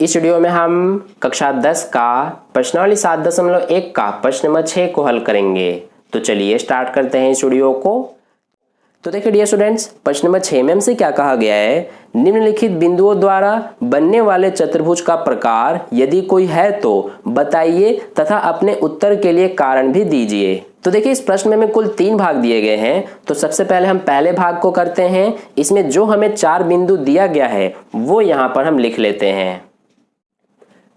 इस वीडियो में हम कक्षा 10 का प्रश्नावली 7.1 का प्रश्न नंबर 6 को हल करेंगे। तो चलिए स्टार्ट करते हैं इस वीडियो को। तो देखिए डियर स्टूडेंट्स, प्रश्न नंबर 6 में हमसे क्या कहा गया है, निम्नलिखित बिंदुओं द्वारा बनने वाले चतुर्भुज का प्रकार यदि कोई है तो बताइए तथा अपने उत्तर के लिए कारण भी दीजिए। तो देखिए इस प्रश्न में हमें कुल 3 भाग दिए गए हैं। तो सबसे पहले हम पहले भाग को करते हैं। इसमें जो हमें 4 बिंदु दिया गया है वो यहाँ पर हम लिख लेते हैं।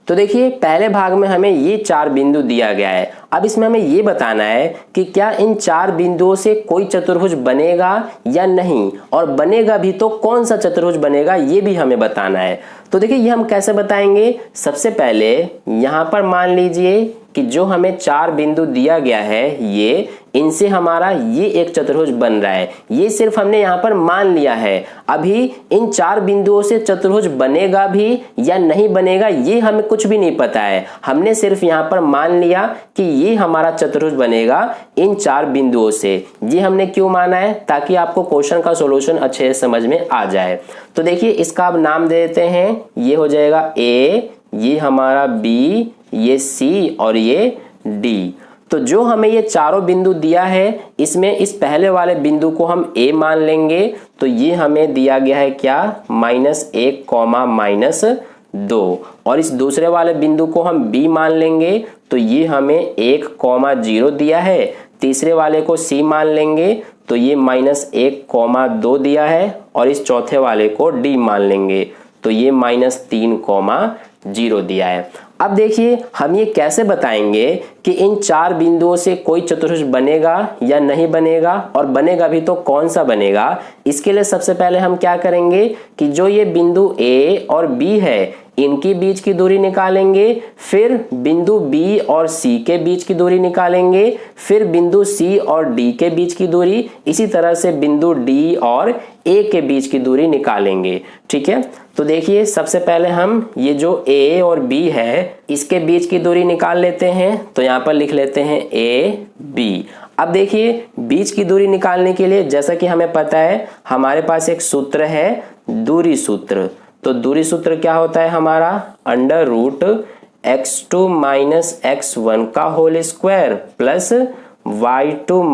तो देखिए पहले भाग में हमें ये 4 बिंदु दिया गया है। अब इसमें हमें ये बताना है कि क्या इन 4 बिंदुओं से कोई चतुर्भुज बनेगा या नहीं, और बनेगा भी तो कौन सा चतुर्भुज बनेगा ये भी हमें बताना है। तो देखिए ये हम कैसे बताएंगे। सबसे पहले यहाँ पर मान लीजिए कि जो हमें 4 बिंदु दिया गया है ये इनसे हमारा ये एक चतुर्भुज बन रहा है। ये सिर्फ हमने यहाँ पर मान लिया है। अभी इन 4 बिंदुओं से चतुर्भुज बनेगा भी या नहीं बनेगा ये हमें कुछ भी नहीं पता है। हमने सिर्फ यहाँ पर मान लिया कि ये हमारा चतुर्भुज बनेगा इन 4 बिंदुओं से। ये हमने क्यों माना है, ताकि आपको क्वेश्चन का सॉल्यूशन अच्छे से समझ में आ जाए। तो देखिए इसका अब नाम दे देते हैं। ये हो जाएगा ए, ये हमारा बी, ये सी और ये डी। तो जो हमें ये चारों बिंदु दिया है इसमें इस पहले वाले बिंदु को हम ए मान लेंगे। तो ये हमें दिया गया है क्या, -1, -2। और इस दूसरे वाले बिंदु को हम बी मान लेंगे। तो ये हमें 1, 0 दिया है। तीसरे वाले को सी मान लेंगे तो ये -1, 2 दिया है। और इस चौथे वाले को डी मान लेंगे तो ये -3, 0 दिया है। अब देखिए हम ये कैसे बताएंगे कि इन 4 बिंदुओं से कोई चतुर्भुज बनेगा या नहीं बनेगा, और बनेगा भी तो कौन सा बनेगा। इसके लिए सबसे पहले हम क्या करेंगे कि जो ये बिंदु ए और बी है इनकी बीच की दूरी निकालेंगे, फिर बिंदु बी और सी के बीच की दूरी निकालेंगे, फिर बिंदु सी और डी के बीच की दूरी, इसी तरह से बिंदु डी और ए के बीच की दूरी निकालेंगे। ठीक है, तो देखिए सबसे पहले हम ये जो ए और बी है इसके बीच की दूरी निकाल लेते हैं। तो यहाँ पर लिख लेते हैं ए बी। अब देखिए बीच की दूरी निकालने के लिए जैसा कि हमें पता है हमारे पास एक सूत्र है, दूरी सूत्र। तो दूरी सूत्र क्या होता है हमारा, √x2 - x1 का whole square plus y2 -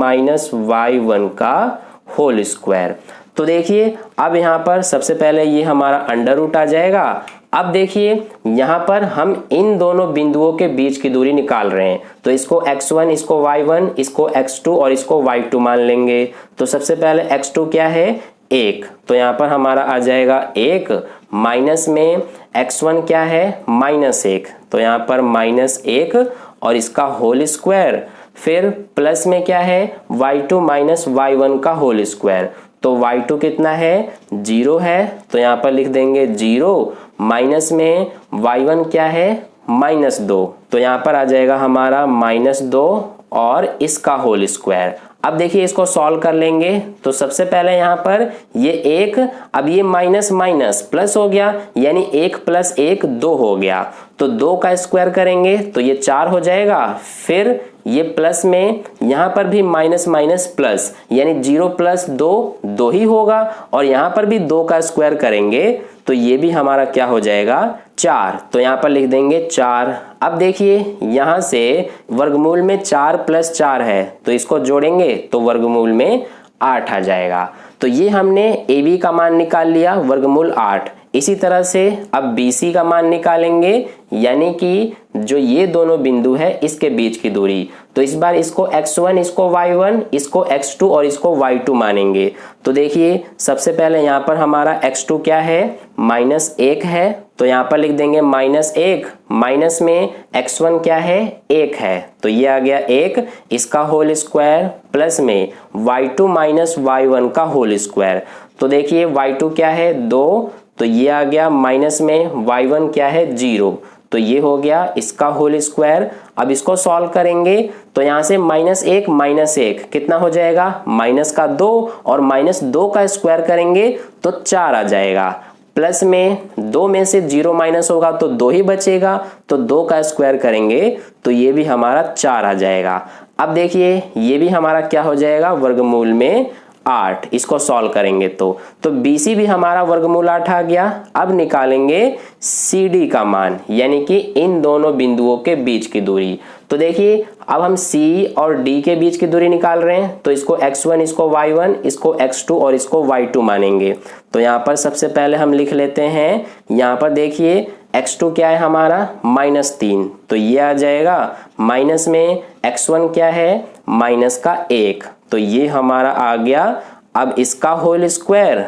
y1 का होल स्क्वायर। तो देखिए अब यहाँ पर सबसे पहले ये हमारा अंडर रूट आ जाएगा। अब देखिए यहाँ पर हम इन दोनों बिंदुओं के बीच की दूरी निकाल रहे हैं। तो इसको x1, इसको y1, इसको x2 और इसको y2 मान लेंगे। तो सबसे पहले x2 क्या है, 1। तो यहाँ पर हमारा आ जाएगा 1, माइनस में x1 क्या है, -1। तो यहाँ पर -1 और इसका होल स्क्वायर, फिर प्लस में क्या है, y2 - y1 का होल स्क्वायर। तो y2 कितना है, 0 है। तो यहाँ पर लिख देंगे 0, माइनस में y1 क्या है, -2। तो यहाँ पर आ जाएगा हमारा -2 और इसका होल स्क्वायर। अब देखिए इसको सॉल्व कर लेंगे। तो सबसे पहले यहाँ पर ये 1, अब ये माइनस माइनस प्लस हो गया, यानी 1 + 1 2 हो गया। तो 2 का स्क्वायर करेंगे तो ये 4 हो जाएगा। फिर ये प्लस में यहाँ पर भी माइनस माइनस प्लस, यानी 0 + 2 2 ही होगा। और यहाँ पर भी 2 का स्क्वायर करेंगे तो ये भी हमारा क्या हो जाएगा, 4। तो यहाँ पर लिख देंगे 4। अब देखिए यहाँ से वर्गमूल में 4 + 4 है तो इसको जोड़ेंगे तो वर्गमूल में 8 आ जाएगा। तो ये हमने ए बी का मान निकाल लिया, वर्गमूल 8। इसी तरह से अब बी सी का मान निकालेंगे, यानी कि जो ये दोनों बिंदु है इसके बीच की दूरी। तो इस बार इसको x1, इसको y1, इसको x2 और इसको y2 मानेंगे। तो देखिए सबसे पहले यहाँ पर हमारा x2 क्या है, -1 है। तो यहाँ पर लिख देंगे -1, माइनस में x1 क्या है, 1 है। तो ये आ गया 1, इसका होल स्क्वायर, प्लस में y2 - y1 का होल स्क्वायर। तो देखिए y2 क्या है, 2। तो ये आ गया, माइनस में y1 क्या है, 0। तो ये हो गया इसका होल स्क्वायर। अब इसको सॉल्व करेंगे तो यहाँ से -1 - 1 कितना हो जाएगा, -2, और -2 का स्क्वायर करेंगे तो 4 आ जाएगा। प्लस में 2 में से 0 माइनस होगा तो 2 ही बचेगा। तो 2 का स्क्वायर करेंगे तो ये भी हमारा 4 आ जाएगा। अब देखिए ये भी हमारा क्या हो जाएगा, वर्गमूल में 8, इसको सॉल्व करेंगे तो BC भी हमारा वर्गमूल 8 आ गया। अब निकालेंगे CD का मान, यानी कि इन दोनों बिंदुओं के बीच की दूरी। तो देखिए अब हम C और D के बीच की दूरी निकाल रहे हैं, तो इसको x1, इसको y1, इसको x2 और इसको y2 मानेंगे। तो यहाँ पर सबसे पहले हम लिख लेते हैं, यहाँ पर देखिए x2 क्या है हमारा -3, तो ये आ जाएगा। माइनस में x1 क्या है -1, तो ये हमारा आ गया। अब इसका होल स्क्वायर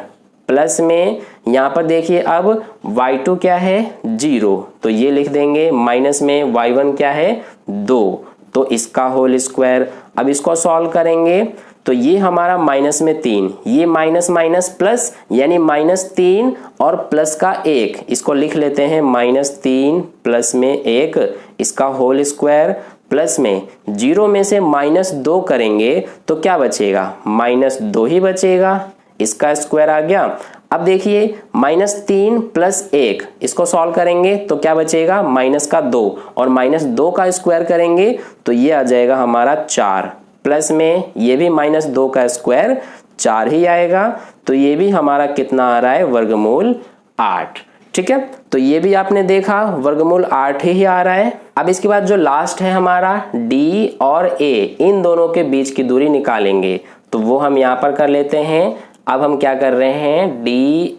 प्लस में यहाँ पर देखिए अब y2 क्या है 0, तो ये लिख देंगे। माइनस में y1 क्या है 2, तो इसका होल स्क्वायर। अब इसको सॉल्व करेंगे तो ये हमारा माइनस में 3, ये माइनस माइनस प्लस, यानी -3 और प्लस का 1, इसको लिख लेते हैं -3 प्लस में 1, इसका होल स्क्वायर प्लस में 0 में से -2 करेंगे तो क्या बचेगा, -2 ही बचेगा, इसका स्क्वायर आ गया। अब देखिए -3 प्लस 1, इसको सॉल्व करेंगे तो क्या बचेगा -2, और -2 का स्क्वायर करेंगे तो ये आ जाएगा हमारा 4, प्लस में ये भी -2 का स्क्वायर 4 ही आएगा। तो ये भी हमारा कितना आ रहा है, वर्गमूल 8। ठीक है, तो ये भी आपने देखा वर्गमूल 8 ही आ रहा है। अब इसके बाद जो लास्ट है हमारा D और A, इन दोनों के बीच की दूरी निकालेंगे, तो वो हम यहाँ पर कर लेते हैं। अब हम क्या कर रहे हैं, D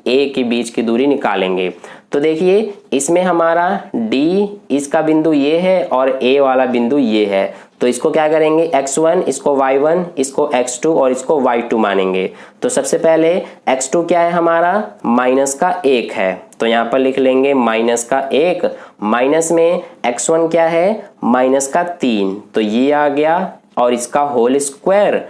A के बीच की दूरी निकालेंगे। तो देखिए इसमें हमारा D इसका बिंदु ये है और A वाला बिंदु ये है, तो इसको क्या करेंगे, x1, इसको y1, इसको x2 और इसको y2 मानेंगे। तो सबसे पहले x2 क्या है हमारा -1 है, तो यहाँ पर लिख लेंगे -1, माइनस में x1 क्या है -3, तो ये आ गया, और इसका होल स्क्वायर।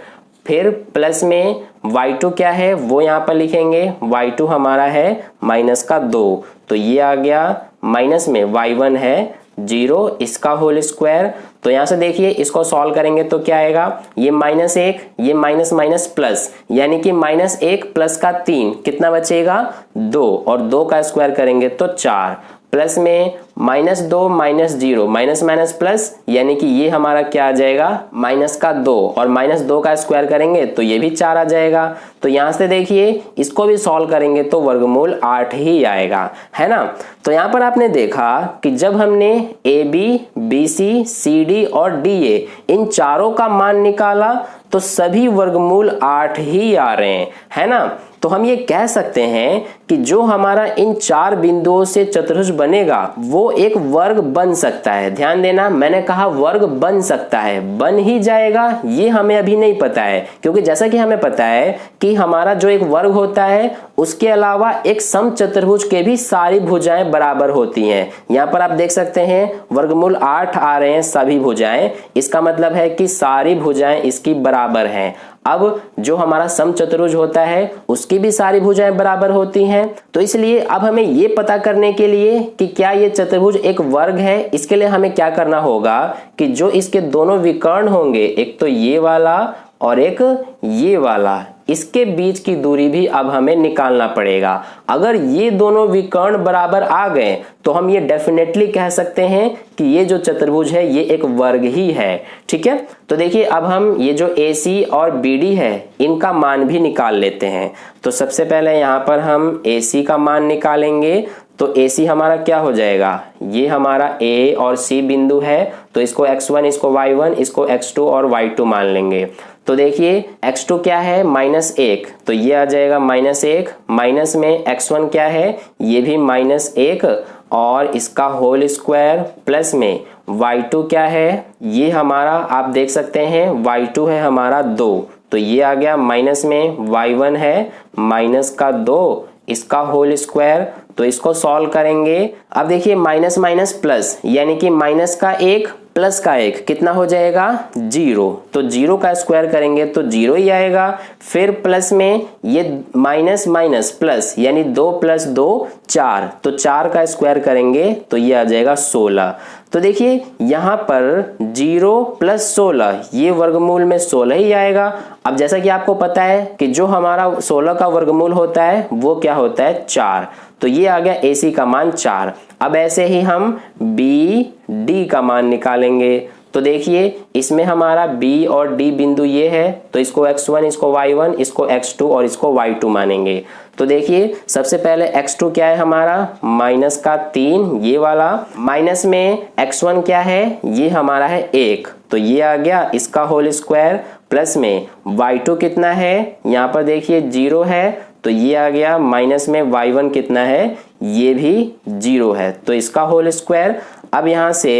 फिर प्लस में y2 क्या है वो यहाँ पर लिखेंगे, y2 हमारा है -2, तो ये आ गया। माइनस में y1 है 0, इसका होल स्क्वायर। तो यहाँ से देखिए इसको सॉल्व करेंगे तो क्या आएगा, ये -1, ये माइनस माइनस प्लस, यानी कि -1 प्लस का 3 कितना बचेगा 2, और 2 का स्क्वायर करेंगे तो 4, प्लस में -2 -0, माइनस माइनस प्लस, यानी कि ये हमारा क्या आ जाएगा -2, और -2 का स्क्वायर करेंगे तो ये भी 4 आ जाएगा। तो यहाँ से देखिए इसको भी सॉल्व करेंगे तो वर्गमूल 8 ही आएगा, है ना। तो यहाँ पर आपने देखा कि जब हमने AB, BC, CD और DA इन चारों का मान निकाला तो सभी वर्गमूल 8 ही आ रहे हैं, है ना। तो हम ये कह सकते हैं कि जो हमारा इन 4 बिंदुओं से चतुर्भुज बनेगा वो एक वर्ग बन सकता है। ध्यान देना, मैंने कहा वर्ग बन सकता है, बन ही जाएगा ये हमें अभी नहीं पता है, क्योंकि जैसा कि हमें पता है कि हमारा जो एक वर्ग होता है उसके अलावा एक समचतुर्भुज के भी सारी भुजाएं बराबर होती हैं। यहाँ पर आप देख सकते हैं वर्गमूल 8 आ रहे हैं सभी भुजाएं, इसका मतलब है कि सारी भुजाएं इसकी बराबर हैं। अब जो हमारा समचतुर्भुज होता है उसकी भी सारी भुजाएं बराबर होती हैं, तो इसलिए अब हमें ये पता करने के लिए कि क्या ये चतुर्भुज एक वर्ग है, इसके लिए हमें क्या करना होगा कि जो इसके दोनों विकर्ण होंगे, एक तो ये वाला और एक ये वाला, इसके बीच की दूरी भी अब हमें निकालना पड़ेगा। अगर ये दोनों विकर्ण बराबर आ गए तो हम ये डेफिनेटली कह सकते हैं कि ये जो चतुर्भुज है ये एक वर्ग ही है। ठीक है, तो देखिए अब हम ये जो AC और BD है इनका मान भी निकाल लेते हैं। तो सबसे पहले यहाँ पर हम AC का मान निकालेंगे, तो AC हमारा क्या हो जाएगा, ये हमारा A और C बिंदु है, तो इसको x1, इसको y1, इसको x2 और y2 मान लेंगे। तो देखिए x2 क्या है -1, तो ये आ जाएगा -1, माइनस में x1 क्या है ये भी -1, और इसका होल स्क्वायर, प्लस में y2 क्या है ये हमारा आप देख सकते हैं y2 है हमारा 2, तो ये आ गया। माइनस में y1 है -2, इसका होल स्क्वायर, तो इसको सॉल्व करेंगे। अब देखिए माइनस माइनस प्लस, यानी कि -1 प्लस का 1 कितना हो जाएगा 0, तो 0 का स्क्वायर करेंगे तो 0 ही आएगा। फिर प्लस में ये माइनस माइनस प्लस, यानी 2 + 2 4, तो 4 का स्क्वायर करेंगे तो ये आ जाएगा 16। तो देखिए यहाँ पर 0 + 16, ये वर्गमूल में 16 ही आएगा। अब जैसा कि आपको पता है कि जो हमारा 16 का वर्गमूल होता है वो क्या होता है 4, तो ये आ गया AC का मान 4। अब ऐसे ही हम BD का मान निकालेंगे, तो देखिए इसमें हमारा B और D बिंदु ये है, तो इसको x1, इसको y1, इसको x2 और इसको y2 मानेंगे। तो देखिए सबसे पहले x2 क्या है हमारा -3, ये वाला, माइनस में x1 क्या है, ये हमारा है 1, तो ये आ गया इसका होल स्क्वायर, प्लस में y2 कितना है, यहाँ पर देखिए 0 है, तो ये आ गया, माइनस में y1 कितना है, ये भी 0 है, तो इसका होल स्क्वायर। अब यहाँ से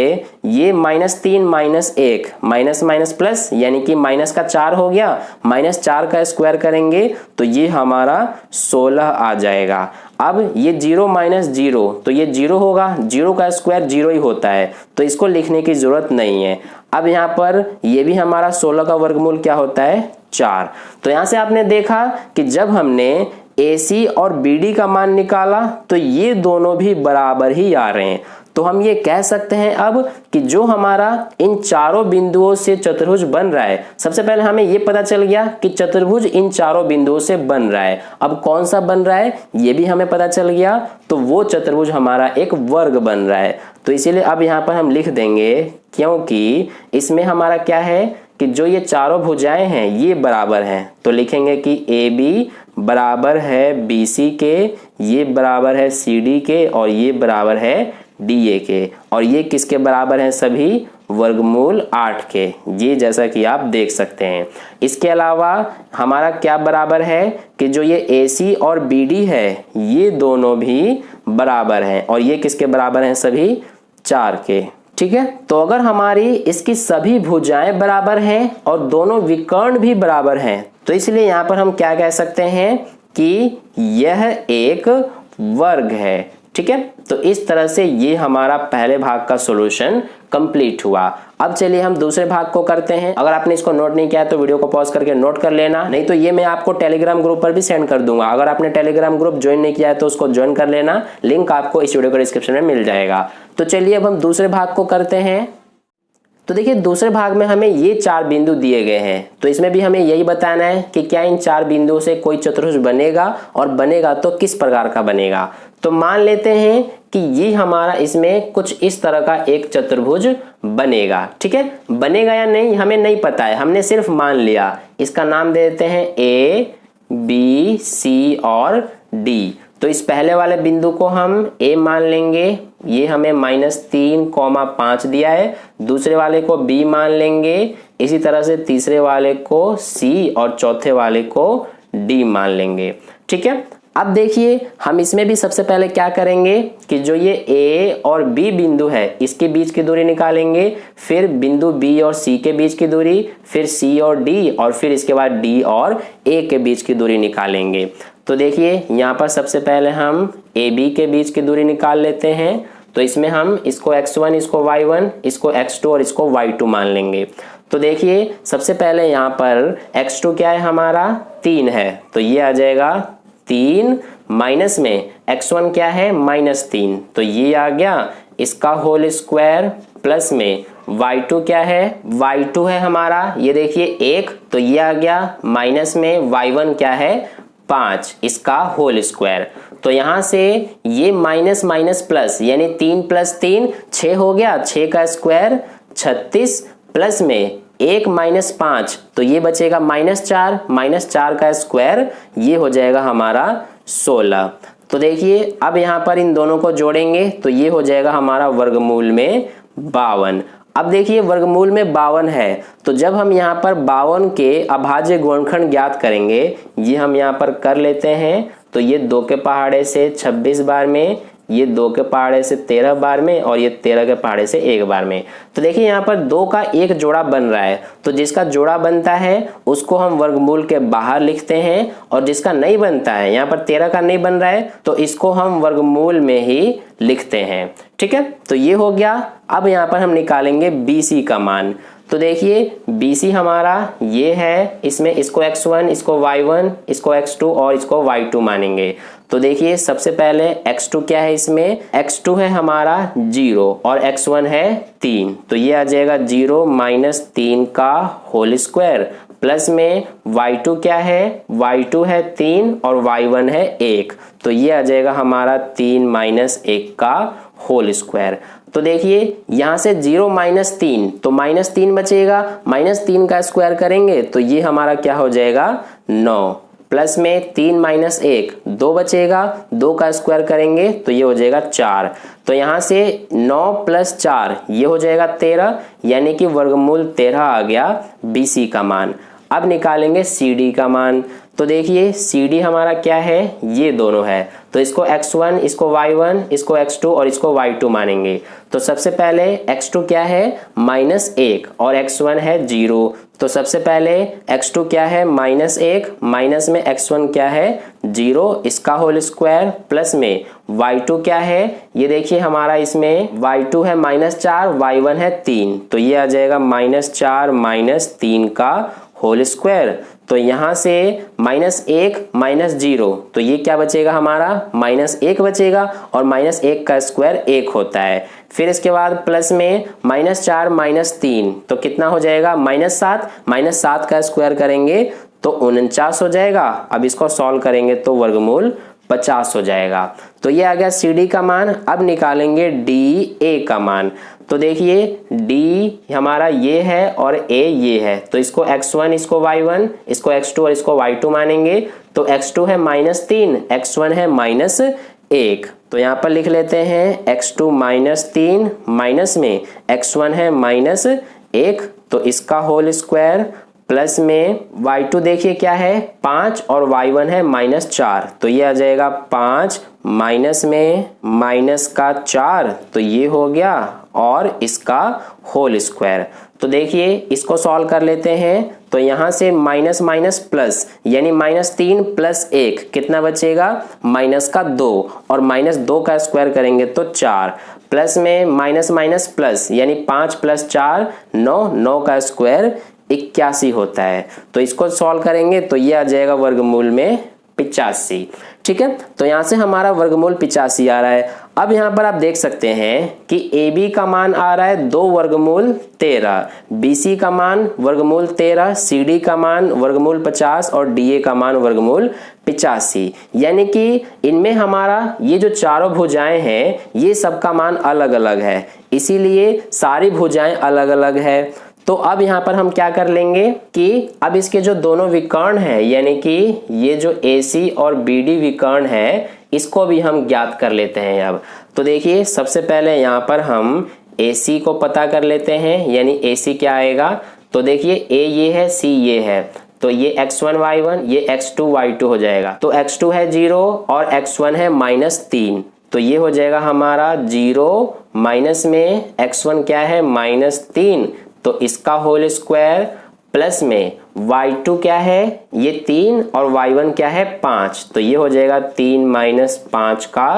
ये -3 -1 माइनस माइनस प्लस, यानी कि माइनस का 4 हो गया, -4 का स्क्वायर करेंगे तो ये हमारा 16 आ जाएगा। अब ये 0 - 0 तो ये 0 होगा, 0 का स्क्वायर 0 ही होता है, तो इसको लिखने की जरूरत नहीं है। अब यहाँ पर ये भी हमारा 16 का वर्गमूल क्या होता है 4। तो यहाँ से आपने देखा कि जब हमने AC और BD का मान निकाला तो ये दोनों भी बराबर ही आ रहे हैं। तो हम ये कह सकते हैं अब कि जो हमारा इन चारों बिंदुओं से चतुर्भुज बन रहा है, सबसे पहले हमें ये पता चल गया कि चतुर्भुज इन चारों बिंदुओं से बन रहा है। अब कौन सा बन रहा है ये भी हमें पता चल गया, तो वो चतुर्भुज हमारा एक वर्ग बन रहा है। तो इसीलिए अब यहाँ पर हम लिख देंगे, क्योंकि इसमें हमारा क्या है कि जो ये चारों भुजाएं हैं ये बराबर हैं, तो लिखेंगे कि AB बराबर है BC के, ये बराबर है CD के और ये बराबर है DA के, और ये किसके बराबर हैं सभी, वर्गमूल 8 के, ये जैसा कि आप देख सकते हैं। इसके अलावा हमारा क्या बराबर है कि जो ये AC और BD है ये दोनों भी बराबर हैं, और ये किसके बराबर हैं सभी, 4 के। ठीक है, तो अगर हमारी इसकी सभी भुजाएं बराबर हैं और दोनों विकर्ण भी बराबर हैं, तो इसलिए यहाँ पर हम क्या कह सकते हैं कि यह एक वर्ग है। ठीक है, तो इस तरह से ये हमारा पहले भाग का सॉल्यूशन कंप्लीट हुआ। अब चलिए हम दूसरे भाग को करते हैं। अगर आपने इसको नोट नहीं किया तो वीडियो को पॉज करके नोट कर लेना, नहीं तो ये मैं आपको टेलीग्राम ग्रुप पर भी सेंड कर दूंगा। अगर आपने टेलीग्राम ग्रुप ज्वाइन नहीं किया है तो उसको ज्वाइन कर लेना, लिंक आपको इस वीडियो के डिस्क्रिप्शन में मिल जाएगा। तो चलिए अब हम दूसरे भाग को करते हैं। तो देखिए दूसरे भाग में हमें ये 4 बिंदु दिए गए हैं, तो इसमें भी हमें यही बताना है कि क्या इन 4 बिंदुओं से कोई चतुर्भुज बनेगा, और बनेगा तो किस प्रकार का बनेगा। तो मान लेते हैं कि ये हमारा इसमें कुछ इस तरह का एक चतुर्भुज बनेगा। ठीक है, बनेगा या नहीं हमें नहीं पता है, हमने सिर्फ मान लिया। इसका नाम दे देते हैं A, B, C और D। तो इस पहले वाले बिंदु को हम A मान लेंगे, ये हमें -3,5 दिया है। दूसरे वाले को B मान लेंगे, इसी तरह से तीसरे वाले को C और चौथे वाले को D मान लेंगे। ठीक है, अब देखिए हम इसमें भी सबसे पहले क्या करेंगे कि जो ये A और B बिंदु है इसके बीच की दूरी निकालेंगे, फिर बिंदु B और C के बीच की दूरी, फिर C और D, और फिर इसके बाद D और A के बीच की दूरी निकालेंगे। तो देखिए यहाँ पर सबसे पहले हम AB के बीच की दूरी निकाल लेते हैं। तो इसमें हम इसको x1, इसको y1, इसको x2 और इसको y2 मान लेंगे। तो देखिए सबसे पहले यहाँ पर x2 क्या है हमारा 3 है, तो ये आ जाएगा 3, माइनस में x1 क्या है -3, तो ये आ गया इसका होल स्क्वायर, प्लस में y2 क्या है, y2 है हमारा ये देखिए 1, तो ये आ गया, माइनस में y1 क्या है 5, इसका होल स्क्वायर। तो यहाँ से ये माइनस माइनस प्लस, यानी 3 + 3 6 हो गया, 6 का स्क्वायर 36, प्लस में 1 - 5 तो ये बचेगा -4, -4 का स्क्वायर ये हो जाएगा हमारा 16। तो देखिए अब यहाँ पर इन दोनों को जोड़ेंगे तो ये हो जाएगा हमारा वर्गमूल में 52। अब देखिए वर्गमूल में 52 है, तो जब हम यहाँ पर 52 के अभाज्य गुणनखंड ज्ञात करेंगे, ये हम यहाँ पर कर लेते हैं। तो ये 2 के पहाड़े से 26 बार में, ये 2 के पहाड़े से 13 बार में, और ये 13 के पहाड़े से 1 बार में। तो देखिए यहाँ पर 2 का एक जोड़ा बन रहा है, तो जिसका जोड़ा बनता है उसको हम वर्गमूल के बाहर लिखते हैं, और जिसका नहीं बनता है, यहाँ पर 13 का नहीं बन रहा है, तो इसको हम वर्गमूल में ही लिखते हैं। ठीक है, तो ये हो गया। अब यहाँ पर हम निकालेंगे BC का मान। तो देखिए BC हमारा ये है, इसमें इसको x1, इसको y1, इसको x2 और इसको y2 मानेंगे। तो देखिए सबसे पहले x2 क्या है, इसमें x2 है हमारा 0 और x1 है 3, तो ये आ जाएगा 0 - 3 का होल स्क्वायर, प्लस में y2 क्या है, y2 है 3 और y1 है 1, तो ये आ जाएगा हमारा 3 - 1 का होल स्क्वायर। तो देखिए यहाँ से 0 माइनस 3, तो माइनस 3 बचेगा, माइनस 3 का स्क्वायर करेंगे तो ये हमारा क्या हो जाएगा 9, प्लस में 3 माइनस 1 2 बचेगा, 2 का स्क्वायर करेंगे तो ये हो जाएगा 4। तो यहाँ से 9 प्लस 4 ये हो जाएगा 13, यानी कि वर्गमूल 13 आ गया BC का मान। अब निकालेंगे CD का मान। तो देखिए CD हमारा क्या है, ये दोनों है, तो इसको x1, इसको y1, इसको x2 और इसको y2 मानेंगे। तो सबसे पहले x2 क्या है -1 और x1 है 0। तो सबसे पहले x2 क्या है -1, माइनस में x1 क्या है 0, इसका होल स्क्वायर, प्लस में y2 क्या है, ये देखिए हमारा इसमें y2 है -4, y1 है 3, तो ये आ जाएगा -4 - 3 का होल स्क्वायर। तो यहाँ से -1 - 0, तो ये क्या बचेगा हमारा -1 बचेगा, और -1 का स्क्वायर 1 होता है। फिर इसके बाद प्लस में -4 - 3, तो कितना हो जाएगा -7, -7 का स्क्वायर करेंगे तो 49 हो जाएगा। अब इसको सॉल्व करेंगे तो वर्गमूल 50 हो जाएगा। तो ये आ गया CD का मान। अब निकालेंगे DA का मान। तो देखिए D हमारा ये है और A ये है, तो इसको x1, इसको y1, इसको x2 और इसको y2 मानेंगे। तो x2 है -3, x1 है -1, तो यहाँ पर लिख लेते हैं x2 -3, माइनस में x1 है -1, तो इसका होल स्क्वायर, प्लस में y2 देखिए क्या है 5 और y1 है -4, तो ये आ जाएगा 5 माइनस में माइनस का 4, तो ये हो गया, और इसका होल स्क्वायर। तो देखिए इसको सॉल्व कर लेते हैं। तो यहाँ से माइनस माइनस प्लस, यानी -3 + 1 कितना बचेगा -2, और -2 का स्क्वायर करेंगे तो 4, प्लस में माइनस माइनस प्लस, यानी 5 + 4 9, 9 का स्क्वायर 81 होता है। तो इसको सॉल्व करेंगे तो ये आ जाएगा वर्गमूल में 85। ठीक है, तो यहाँ से हमारा वर्गमूल 85 आ रहा है। अब यहाँ पर आप देख सकते हैं कि AB का मान आ रहा है 2 वर्गमूल 13, BC का मान वर्गमूल 13, CD का मान वर्गमूल 50 और DA का मान वर्गमूल 85। यानी कि इनमें हमारा ये जो चारों भुजाएं हैं ये सबका मान अलग अलग है, इसीलिए सारी भुजाएं अलग अलग है। तो अब यहाँ पर हम क्या कर लेंगे कि अब इसके जो दोनों विकर्ण हैं, यानी कि ये जो AC और BD विकर्ण है, इसको भी हम ज्ञात कर लेते हैं। अब तो देखिए सबसे पहले यहाँ पर हम AC को पता कर लेते हैं, यानी AC क्या आएगा। तो देखिए A ये है, C ये है, तो ये x1 y1, ये x2 y2 हो जाएगा। तो x2 है 0 और x1 है -3, तो ये हो जाएगा हमारा 0 माइनस में x1 क्या है -3, तो इसका होल स्क्वायर, प्लस में y2 क्या है ये 3 और y1 क्या है 5, तो ये हो जाएगा 3 - 5 का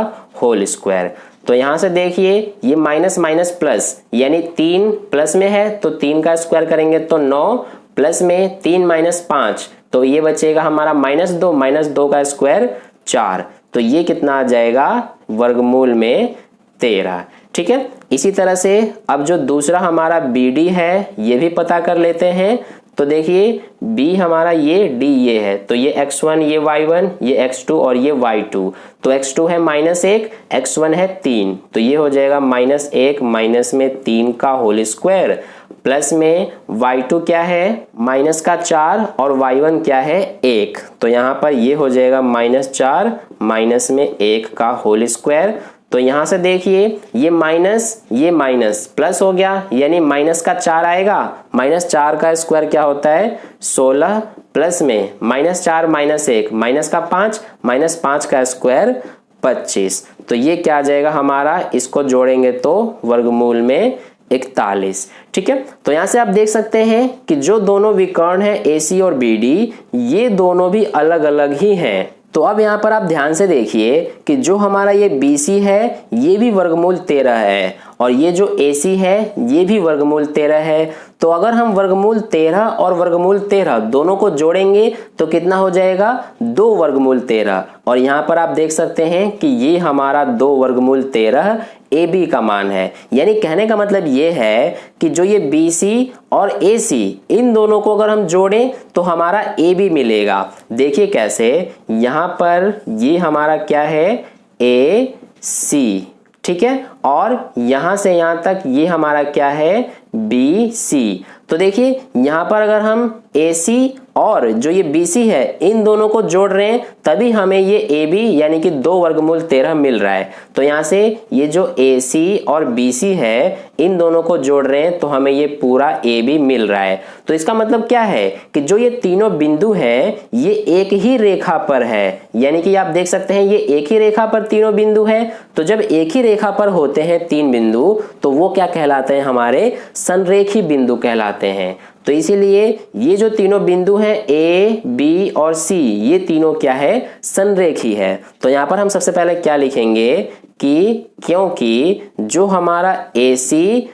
होल स्क्वायर। तो यहाँ से देखिए ये माइनस माइनस प्लस, यानी 3 प्लस में है तो 3 का स्क्वायर करेंगे तो 9, प्लस में 3 - 5, तो ये बचेगा हमारा -2 का स्क्वायर 4, तो ये कितना आ जाएगा वर्गमूल में 13। ठीक है, इसी तरह से अब जो दूसरा हमारा BD है ये भी पता कर लेते हैं। तो देखिए B हमारा ये, D ये है, तो ये x1, ये y1, ये x2 और ये y2। तो x2 है -1, x1 है 3, तो ये हो जाएगा -1 माइनस में 3 का होल स्क्वायर, प्लस में y2 क्या है -4 और y1 क्या है 1, तो यहाँ पर ये हो जाएगा -4 माइनस में 1 का होल स्क्वायर। तो यहाँ से देखिए ये माइनस प्लस हो गया, यानी -4 आएगा, -4 का स्क्वायर क्या होता है 16, प्लस में -4 - 1 -5, -5 का स्क्वायर 25, तो ये क्या आ जाएगा हमारा, इसको जोड़ेंगे तो वर्गमूल में 41। ठीक है, तो यहाँ से आप देख सकते हैं कि जो दोनों विकर्ण हैं AC और BD ये दोनों भी अलग अलग ही हैं। तो अब यहाँ पर आप ध्यान से देखिए कि जो हमारा ये BC है ये भी वर्गमूल 13 है, और ये जो AC है ये भी वर्गमूल 13 है। तो अगर हम वर्गमूल 13 और वर्गमूल 13 दोनों को जोड़ेंगे तो कितना हो जाएगा 2 वर्गमूल 13, और यहाँ पर आप देख सकते हैं कि ये हमारा 2 वर्गमूल 13 AB का मान है। यानी कहने का मतलब ये है कि जो ये BC और AC इन दोनों को अगर हम जोड़ें तो हमारा AB मिलेगा। देखिए कैसे, यहाँ पर ये हमारा क्या है AC, ठीक है, और यहां से यहां तक ये हमारा क्या है, बी सी। तो देखिए यहां पर अगर हम ए सी और जो ये बी सी है इन दोनों को जोड़ रहे हैं तभी हमें ये ए बी यानी कि 2 वर्गमूल 13 मिल रहा है। तो यहां से ये जो ए सी और बी सी है इन दोनों को जोड़ रहे हैं तो हमें ये पूरा ए बी मिल रहा है। तो इसका मतलब क्या है कि जो ये तीनों बिंदु हैं ये एक ही रेखा पर है, यानी कि आप देख सकते हैं ये एक ही रेखा पर तीनों बिंदु हैं। तो जब एक ही रेखा पर होते हैं 3 बिंदु तो वो क्या कहलाते हैं, हमारे संरेखी बिंदु कहलाते हैं। तो इसीलिए ये जो तीनों बिंदु हैं ए बी और सी ये तीनों क्या है, संरेखी है। तो यहां पर हम सबसे पहले क्या लिखेंगे कि क्योंकि जो हमारा ए सी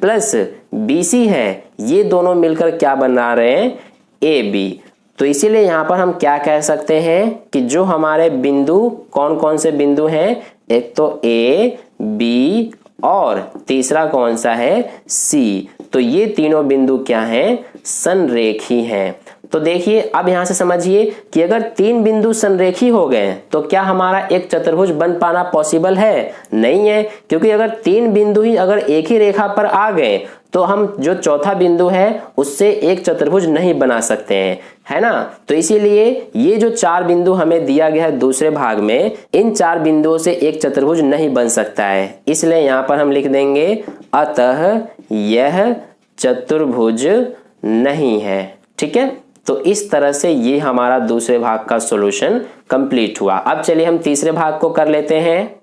प्लस बी सी है ये दोनों मिलकर क्या बना रहे हैं, ए बी। तो इसीलिए यहां पर हम क्या कह सकते हैं कि जो हमारे बिंदु कौन कौन से बिंदु हैं, एक तो ए बी और तीसरा कौन सा है, सी। तो ये तीनों बिंदु क्या हैं, संरेखी हैं। तो देखिए अब यहां से समझिए कि अगर 3 बिंदु संरेखी हो गए तो क्या हमारा एक चतुर्भुज बन पाना पॉसिबल है, नहीं है। क्योंकि अगर 3 बिंदु ही अगर एक ही रेखा पर आ गए तो हम जो चौथा बिंदु है उससे एक चतुर्भुज नहीं बना सकते हैं, है ना। तो इसीलिए ये जो 4 बिंदु हमें दिया गया है दूसरे भाग में, इन 4 बिंदुओं से एक चतुर्भुज नहीं बन सकता है। इसलिए यहां पर हम लिख देंगे अतः यह चतुर्भुज नहीं है। ठीक है, तो इस तरह से ये हमारा दूसरे भाग का सॉल्यूशन कंप्लीट हुआ। अब चलिए हम तीसरे भाग को कर लेते हैं।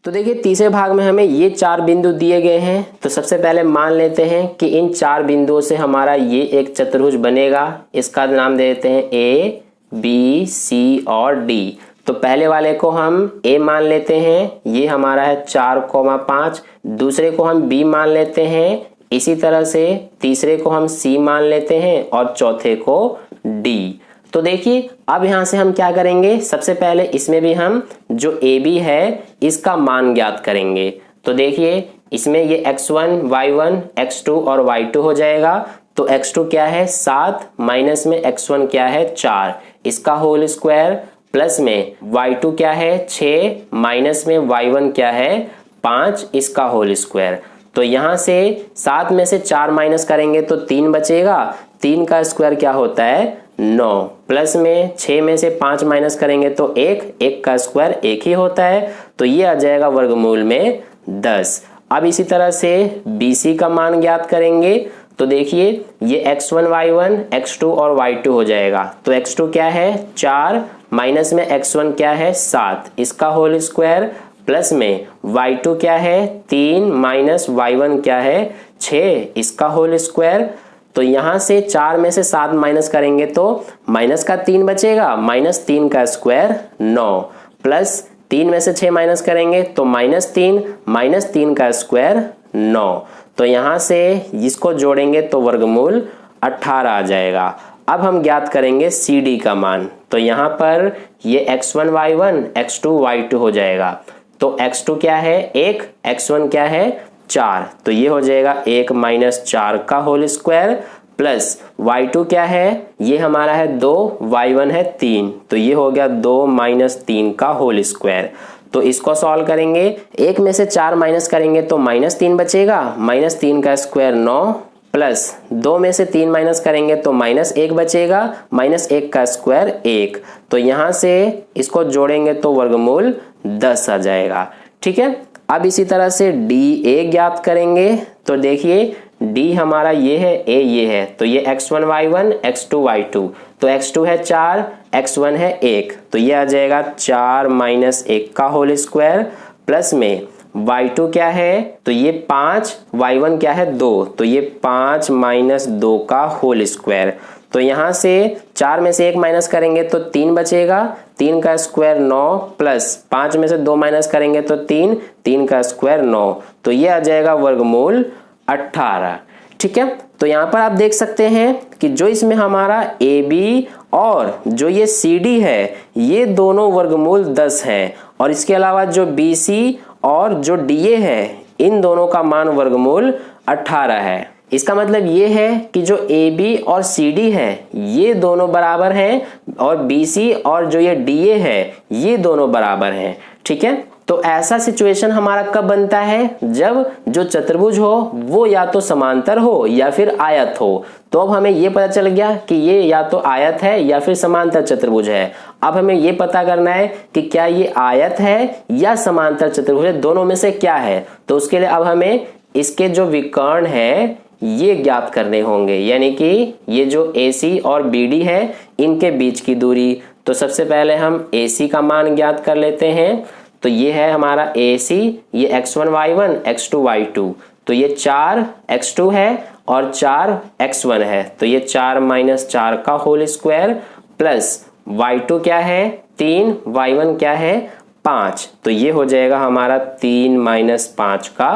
तो देखिए तीसरे भाग में हमें ये 4 बिंदु दिए गए हैं। तो सबसे पहले मान लेते हैं कि इन 4 बिंदुओं से हमारा ये एक चतुर्भुज बनेगा। इसका नाम दे देते हैं ए बी सी और डी। तो पहले वाले को हम ए मान लेते हैं, ये हमारा है 4,5। दूसरे को हम बी मान लेते हैं, इसी तरह से तीसरे को हम सी मान लेते हैं और चौथे को डी। तो देखिए अब यहां से हम क्या करेंगे, सबसे पहले इसमें भी हम जो ए बी है इसका मान ज्ञात करेंगे। तो देखिए इसमें ये x1 y1 x2 और y2 हो जाएगा। तो x2 क्या है 7 माइनस में x1 क्या है 4 इसका होल स्क्वायर, प्लस में y2 क्या है 6 माइनस में y1 क्या है 5 इसका होल स्क्वायर। तो यहां से 7 में से 4 माइनस करेंगे तो 3 बचेगा, 3 का स्क्वायर क्या होता है 9, प्लस में 6 में से 5 माइनस करेंगे तो 1 का स्क्वायर 1 ही होता है। तो ये आ जाएगा वर्गमूल में 10। अब इसी तरह से BC का मान ज्ञात करेंगे। तो देखिए ये x1 y1 x2 और y2 हो जाएगा। तो x2 क्या है 4 माइनस में x1 क्या है 7 इसका होल स्क्वायर, प्लस में y2 क्या है 3 माइनस y1 क्या है 6 इसका होल स्क्वायर। तो यहां से 4 में से 7 माइनस करेंगे तो माइनस का 3 बचेगा, माइनस 3 का स्क्वायर 9, प्लस 3 में से 6 माइनस करेंगे तो माइनस 3 का स्क्वायर 9। तो यहां से इसको जोड़ेंगे तो वर्गमूल 18 आ जाएगा। अब हम ज्ञात करेंगे CD का मान। तो यहां पर ये x1 y1 x2 y2 हो जाएगा। तो x2 क्या है 1, x1 क्या है 4, तो ये हो जाएगा 1 माइनस 4 का होल स्क्वायर, प्लस y2 क्या है ये हमारा है 2 y1 है 3, तो ये हो गया 2 माइनस 3 का होल स्क्वायर। तो इसको सॉल्व करेंगे, 1 में से 4 माइनस करेंगे तो माइनस 3 बचेगा, माइनस 3 का स्क्वायर 9, प्लस 2 में से 3 माइनस करेंगे तो माइनस 1 बचेगा, माइनस 1 का स्क्वायर 1। तो यहां से इसको जोड़ेंगे तो वर्गमूल 10 आ जाएगा। ठीक है, अब इसी तरह से DA ज्ञात करेंगे। तो देखिए D हमारा ये है, A ये है, तो ये x1 y1 x2 y2। तो x2 है 4 x1 है 1, तो ये आ जाएगा 4 माइनस 1 का होल स्क्वायर, प्लस में y2 क्या है तो ये 5 y1 क्या है 2, तो ये 5 माइनस 2 का होल स्क्वायर। तो यहां से 4 में से 1 माइनस करेंगे तो 3 बचेगा, 3 का स्क्वायर 9, प्लस 5 में से 2 माइनस करेंगे तो 3 का स्क्वायर 9, तो ये आ जाएगा वर्गमूल 18। ठीक है, तो यहाँ पर आप देख सकते हैं कि जो इसमें हमारा AB और जो ये CD है ये दोनों वर्गमूल 10 हैं, और इसके अलावा जो BC और जो DA है इन दोनों का मान वर्गमूल 18 है। इसका मतलब ये है कि जो AB और CD है ये दोनों बराबर हैं और BC और जो ये DA है ये दोनों बराबर हैं। ठीक है, तो ऐसा सिचुएशन हमारा कब बनता है, जब जो चतुर्भुज हो वो या तो समांतर हो या फिर आयत हो। तो अब हमें ये पता चल गया कि ये या तो आयत है या फिर समांतर चतुर्भुज है। अब हमें ये पता करना है कि क्या ये आयत है या समांतर चतुर्भुज है, दोनों में से क्या है। तो उसके लिए अब हमें इसके जो विकर्ण है ये ज्ञात करने होंगे, यानी कि ये जो AC और BD है इनके बीच की दूरी। तो सबसे पहले हम AC का मान ज्ञात कर लेते हैं। तो ये है हमारा AC, ये x1 y1 x2 y2, तो ये 4x2 है और 4x1 है, तो ये 4 माइनस 4 का होल स्क्वायर प्लस y2 क्या है 3, y1 क्या है 5, तो ये हो जाएगा हमारा 3 माइनस 5 का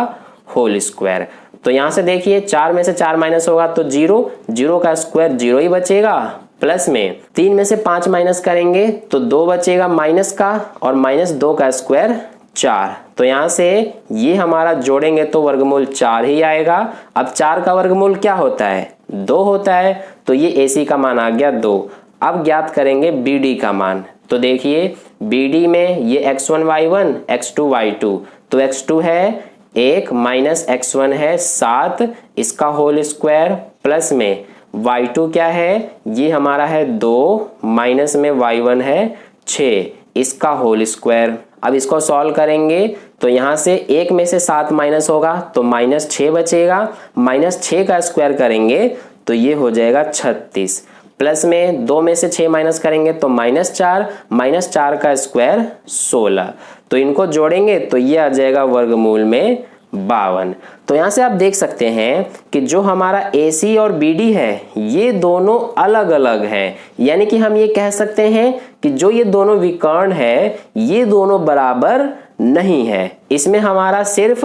होल स्क्वायर। तो यहां से देखिए 4 में से 4 माइनस होगा तो 0, 0 का स्क्वायर 0 ही बचेगा, प्लस में 3 में से 5 माइनस करेंगे तो 2 बचेगा माइनस का, और माइनस 2 का स्क्वायर 4। तो यहां से ये हमारा जोड़ेंगे तो वर्गमूल 4 ही आएगा। अब 4 का वर्गमूल क्या होता है 2 होता है, तो ये AC का मान आ गया 2। अब ज्ञात करेंगे BD का मान। तो देखिए BD में ये x1 y1 x2 y2, तो x2 है 1 माइनस x1 है 7, इसका होल स्क्वायर प्लस में y2 क्या है ये हमारा है 2 माइनस में y1 है 6, इसका होल स्क्वायर। अब इसको सॉल्व करेंगे तो यहां से 1 में से 7 माइनस होगा तो माइनस 6 बचेगा, माइनस 6 का स्क्वायर करेंगे तो ये हो जाएगा 36, प्लस में 2 में से 6 माइनस करेंगे तो माइनस 4 का स्क्वायर 16। तो इनको जोड़ेंगे तो ये आ जाएगा वर्गमूल में 52। तो यहां से आप देख सकते हैं कि जो हमारा AC और BD है ये दोनों अलग अलग हैं, यानी कि हम ये कह सकते हैं कि जो ये दोनों विकर्ण है ये दोनों बराबर नहीं है। इसमें हमारा सिर्फ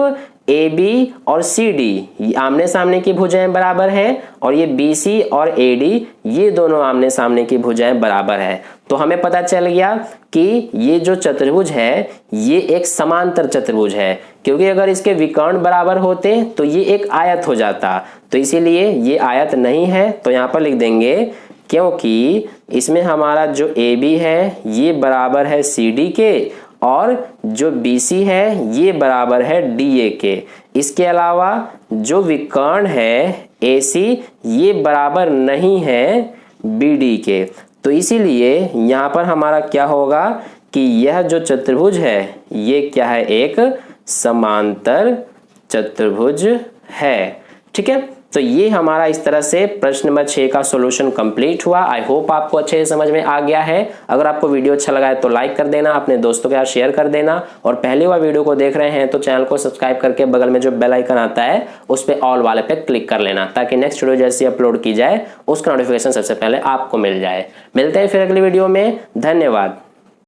AB और CD आमने सामने की भुजाएं बराबर हैं, और ये BC और AD ये दोनों आमने सामने की भुजाएं बराबर है। तो हमें पता चल गया कि ये जो चतुर्भुज है ये एक समांतर चतुर्भुज है, क्योंकि अगर इसके विकर्ण बराबर होते तो ये एक आयत हो जाता, तो इसीलिए ये आयत नहीं है। तो यहाँ पर लिख देंगे क्योंकि इसमें हमारा जो AB है ये बराबर है CD के, और जो BC है ये बराबर है DA के। इसके अलावा जो विकर्ण है AC ये बराबर नहीं है BD के। तो इसीलिए यहाँ पर हमारा क्या होगा कि यह जो चतुर्भुज है ये क्या है एक समांतर चतुर्भुज है। ठीक है, तो ये हमारा इस तरह से प्रश्न नंबर 6 का सॉल्यूशन कंप्लीट हुआ। आई होप आपको अच्छे से समझ में आ गया है। अगर आपको वीडियो अच्छा लगा है तो लाइक कर देना, अपने दोस्तों के साथ शेयर कर देना, और पहली बार वीडियो को देख रहे हैं तो चैनल को सब्सक्राइब करके बगल में जो बेल आइकन आता है उस पर ऑल वाले पे क्लिक कर लेना, ताकि नेक्स्ट वीडियो जैसे अपलोड की जाए उसका नोटिफिकेशन सबसे पहले आपको मिल जाए। मिलते हैं फिर अगली वीडियो में, धन्यवाद।